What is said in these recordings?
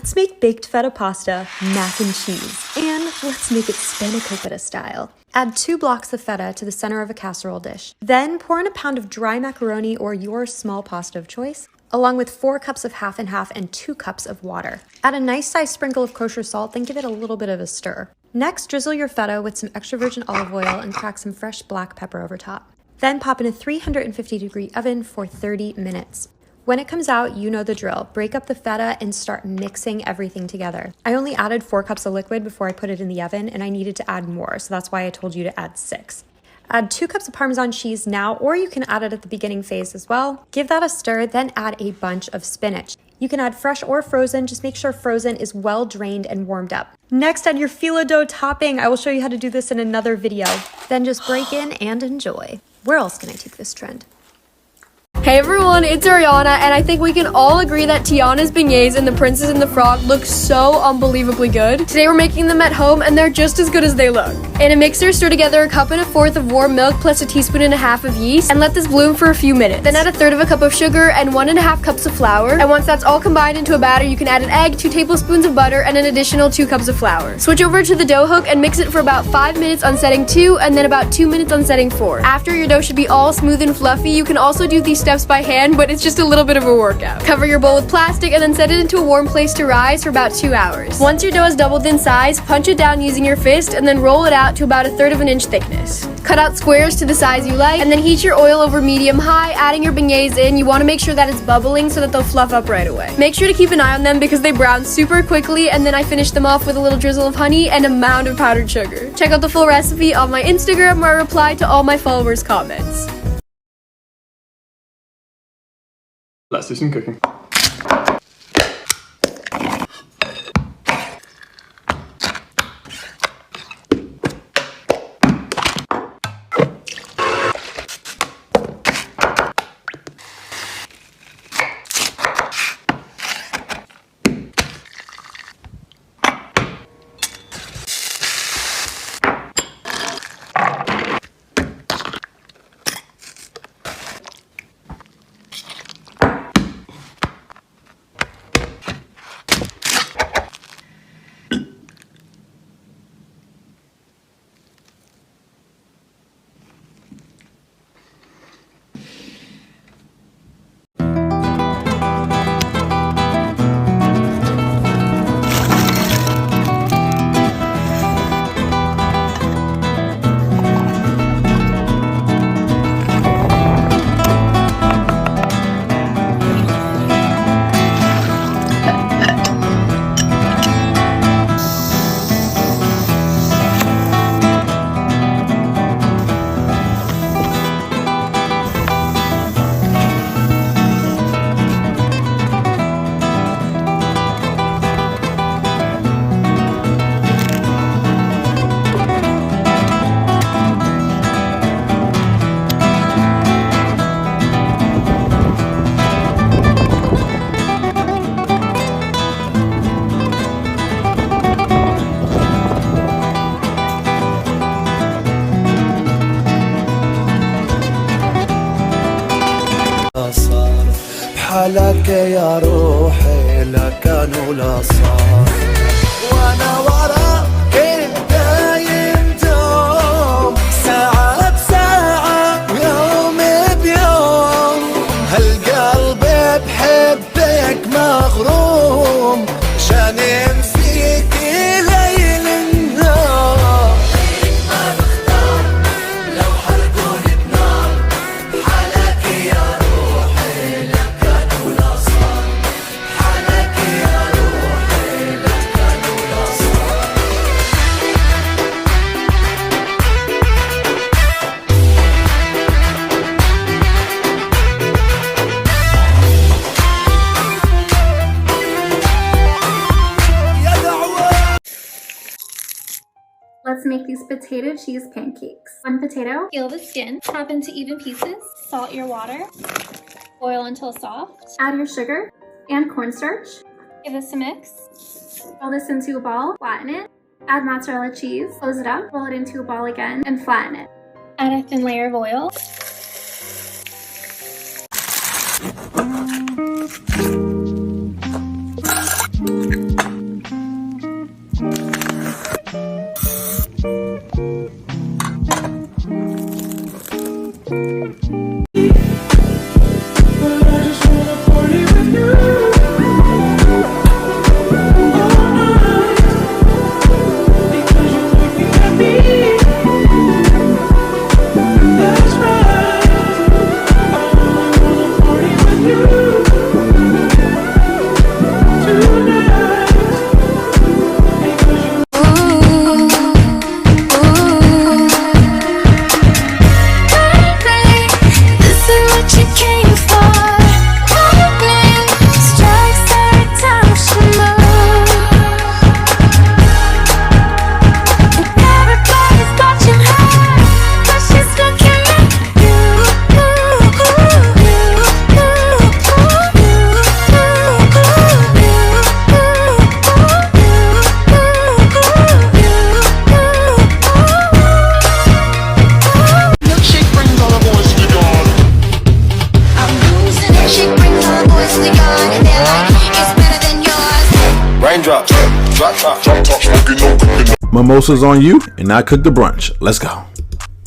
Let's make baked feta pasta, mac and cheese, and let's make it spanakopita style. Add 2 blocks of feta to the center of a casserole dish. Then pour in a pound of dry macaroni or your small pasta of choice, along with 4 cups of half and half and 2 cups of water. Add a nice sized sprinkle of kosher salt, then give it a little bit of a stir. Next, drizzle your feta with some extra virgin olive oil and crack some fresh black pepper over top. Then pop in a 350-degree oven for 30 minutes. When it comes out, you know the drill. Break up the feta and start mixing everything together. I only added 4 cups of liquid before I put it in the oven, and I needed to add more, so that's why I told you to add 6. Add 2 cups of Parmesan cheese now, or you can add it at the beginning phase as well. Give that a stir, then add a bunch of spinach. You can add fresh or frozen, just make sure frozen is well drained and warmed up. Next, add your phyllo dough topping. I will show you how to do this in another video. Then just break in and enjoy. Where else can I take this trend? Hey everyone, it's Ariana, and I think we can all agree that Tiana's beignets and the Princess and the Frog look so unbelievably good. Today we're making them at home, and they're just as good as they look. In a mixer, stir together 1 1/4 cup of warm milk plus 1.5 teaspoons of yeast, and let this bloom for a few minutes. Then add 1/3 cup of sugar and 1.5 cups of flour. And once that's all combined into a batter, you can add an egg, 2 tablespoons of butter, and an additional 2 cups of flour. Switch over to the dough hook and mix it for about 5 minutes on setting 2, and then about 2 minutes on setting 4. After your dough should be all smooth and fluffy, you can also do these steps by hand, but it's just a little bit of a workout. Cover your bowl with plastic and then set it into a warm place to rise for about 2 hours. Once your dough has doubled in size, punch it down using your fist and then roll it out to about 1/3 of an inch thickness. Cut out squares to the size you like, and then heat your oil over medium-high, adding your beignets in. You want to make sure that it's bubbling so that they'll fluff up right away. Make sure to keep an eye on them because they brown super quickly, and then I finish them off with a little drizzle of honey and a mound of powdered sugar. Check out the full recipe on my Instagram where I reply to all my followers' comments. Let's do some cooking. بحالك يا روحي لا كان ولا صار وانا وراك دايم دوم ساعة بساعة ويوم بيوم هالقلب بحبك مغروم جانم فيك ليل النهار غيرك ما بختار لو حرقوني بنار بحالك يا روحي لا كان ولا صار بحالك يا روحي لا كان ولا صار. Let's make these potato cheese pancakes. 1 potato. Peel the skin, chop into even pieces, salt your water, boil until soft. Add your sugar and cornstarch. Give this a mix. Roll this into a ball, flatten it. Add mozzarella cheese, close it up, roll it into a ball again, and flatten it. Add a thin layer of oil. Mimosas on you, and I cook the brunch. Let's go.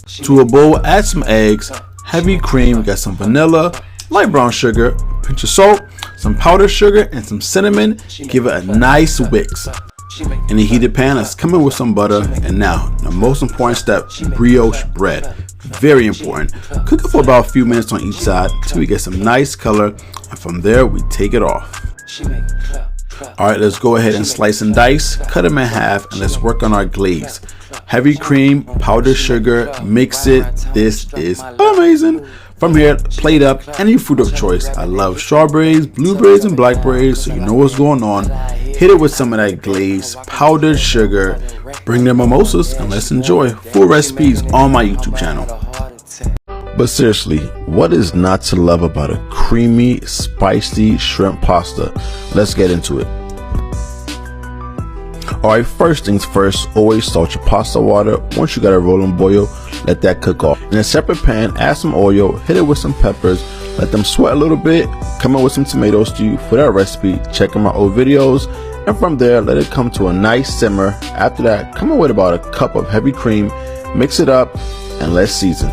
To a bowl, add some eggs, heavy cream, got some vanilla, light brown sugar, a pinch of salt, some powdered sugar, and some cinnamon. Give it a nice whisk. In a heated pan, let's come in with some butter. And now, the most important step, brioche bread. Very important. Cook it for about a few minutes on each side until we get some nice color, and from there, we take it off. Alright, let's go ahead and slice and dice, cut them in half, and let's work on our glaze. Heavy cream, powdered sugar, mix it. This is amazing. From here, plate up any fruit of choice. I love strawberries, blueberries, and blackberries, so you know what's going on. Hit it with some of that glaze, powdered sugar. Bring the mimosas, and let's enjoy. Full recipes on my YouTube channel. But seriously, what is not to love about a creamy, spicy shrimp pasta? Let's get into it. Alright, first things first, always salt your pasta water. Once you got a rolling boil, let that cook off. In a separate pan, add some oil, hit it with some peppers, let them sweat a little bit, come in with some tomato stew. For that recipe, check out my old videos, and from there, let it come to a nice simmer. After that, come in with about a cup of heavy cream, mix it up, and let's season.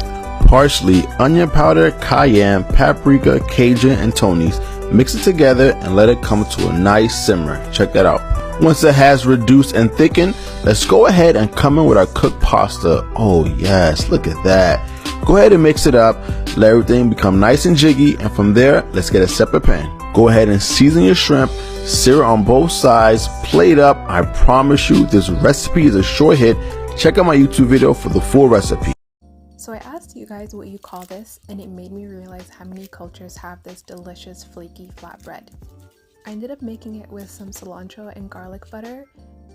Parsley, onion powder, cayenne, paprika, Cajun, and Tony's. Mix it together and let it come to a nice simmer. Check that out. Once it has reduced and thickened, let's go ahead and come in with our cooked pasta. Oh yes, look at that. Go ahead and mix it up, let everything become nice and jiggy, and from there, let's get a separate pan. Go ahead and season your shrimp, sear it on both sides, plate up. I promise you, this recipe is a sure hit. Check out my YouTube video for the full recipe. So I asked you guys what you call this, and it made me realize how many cultures have this delicious flaky flatbread. I ended up making it with some cilantro and garlic butter,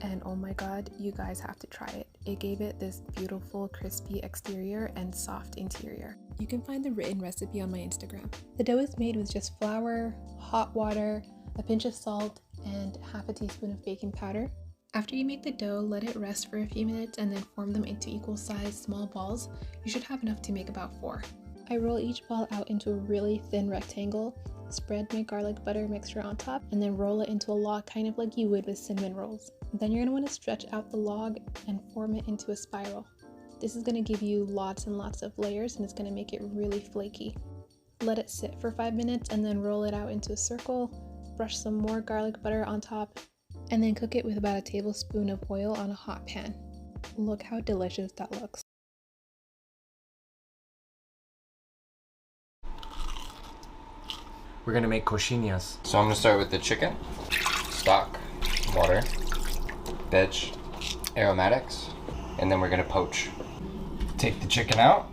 and oh my god, you guys have to try it. It gave it this beautiful crispy exterior and soft interior. You can find the written recipe on my Instagram. The dough is made with just flour, hot water, a pinch of salt, and half a teaspoon of baking powder. After you make the dough, let it rest for a few minutes and then form them into equal sized small balls. You should have enough to make about 4. I roll each ball out into a really thin rectangle, spread my garlic butter mixture on top, and then roll it into a log kind of like you would with cinnamon rolls. Then you're going to want to stretch out the log and form it into a spiral. This is going to give you lots and lots of layers, and it's going to make it really flaky. Let it sit for 5 minutes and then roll it out into a circle, brush some more garlic butter on top, and then cook it with about a tablespoon of oil on a hot pan. Look how delicious that looks. We're gonna make coxinhas. So I'm gonna start with the chicken, stock, water, veg, aromatics, and then we're gonna poach. Take the chicken out,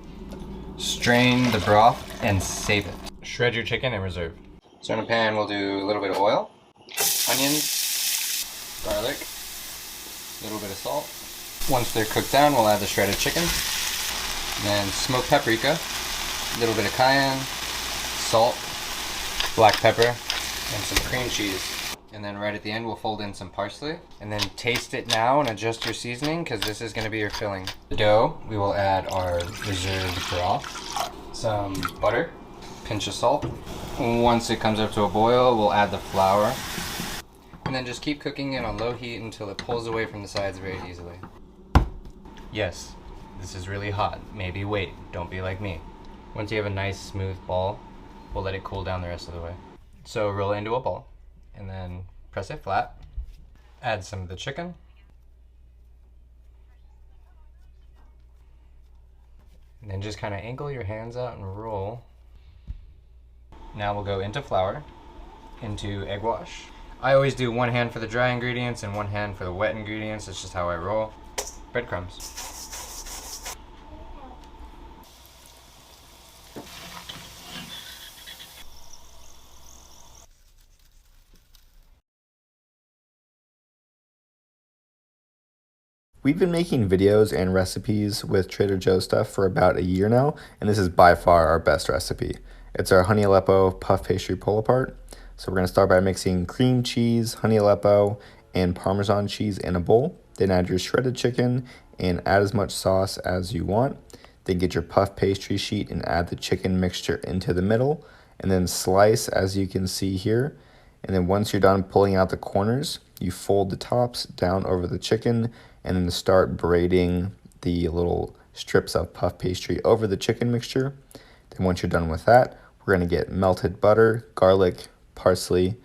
strain the broth, and save it. Shred your chicken and reserve. So in a pan, we'll do a little bit of oil, onions, garlic, a little bit of salt. Once they're cooked down, we'll add the shredded chicken, and then smoked paprika, a little bit of cayenne, salt, black pepper, and some cream cheese. And then right at the end, we'll fold in some parsley, and then taste it now and adjust your seasoning, because this is going to be your filling. The dough, we will add our reserved broth, some butter, pinch of salt. Once it comes up to a boil, we'll add the flour, and then just keep cooking it on low heat until it pulls away from the sides very easily. Yes, this is really hot. Maybe wait, don't be like me. Once you have a nice smooth ball, we'll let it cool down the rest of the way. So roll it into a ball and then press it flat. Add some of the chicken. And then just kind of angle your hands out and roll. Now we'll go into flour, into egg wash. I always do one hand for the dry ingredients and one hand for the wet ingredients. That's just how I roll. Breadcrumbs. We've been making videos and recipes with Trader Joe's stuff for about a year now, and this is by far our best recipe. It's our honey Aleppo puff pastry pull-apart. So we're going to start by mixing cream cheese, honey Aleppo, and Parmesan cheese in a bowl. Then add your shredded chicken and add as much sauce as you want. Then get your puff pastry sheet and add the chicken mixture into the middle, and then slice as you can see here. And then once you're done pulling out the corners, you fold the tops down over the chicken and then start braiding the little strips of puff pastry over the chicken mixture. Then once you're done with that, we're going to get melted butter, garlic, parsley,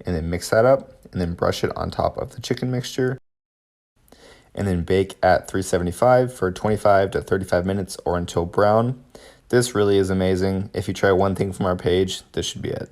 and then mix that up and then brush it on top of the chicken mixture. And then bake at 375 for 25 to 35 minutes or until brown. This really is amazing. If you try one thing from our page, this should be it.